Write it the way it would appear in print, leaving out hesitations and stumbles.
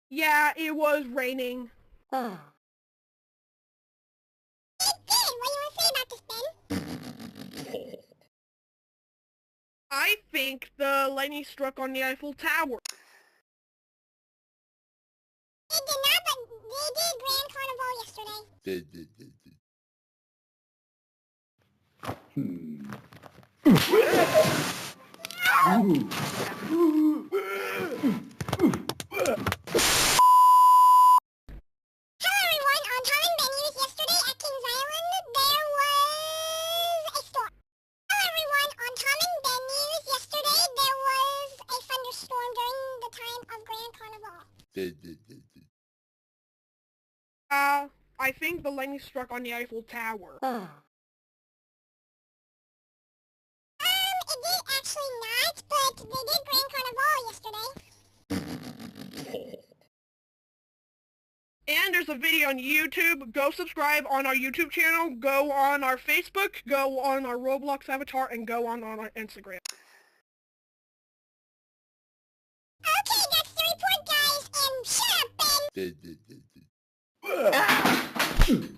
Yeah, it was raining. It did. What do you want to say about this, Ben? I think the lightning struck on the Eiffel Tower. It did not, but they did Grand Carnival yesterday. Hello everyone, on Tom and Ben News yesterday at Kings Island, there was a storm. Hello everyone, on Tom and Ben News yesterday, there was a thunderstorm during the time of Grand Carnival. I think the lightning struck on the Eiffel Tower. It did actually not, but they did Grand Carnival yesterday. And there's a video on YouTube. Go subscribe on our YouTube channel, go on our Facebook, go on our Roblox avatar, and go on our Instagram. Okay, that's the report, guys, and shut up, Ben!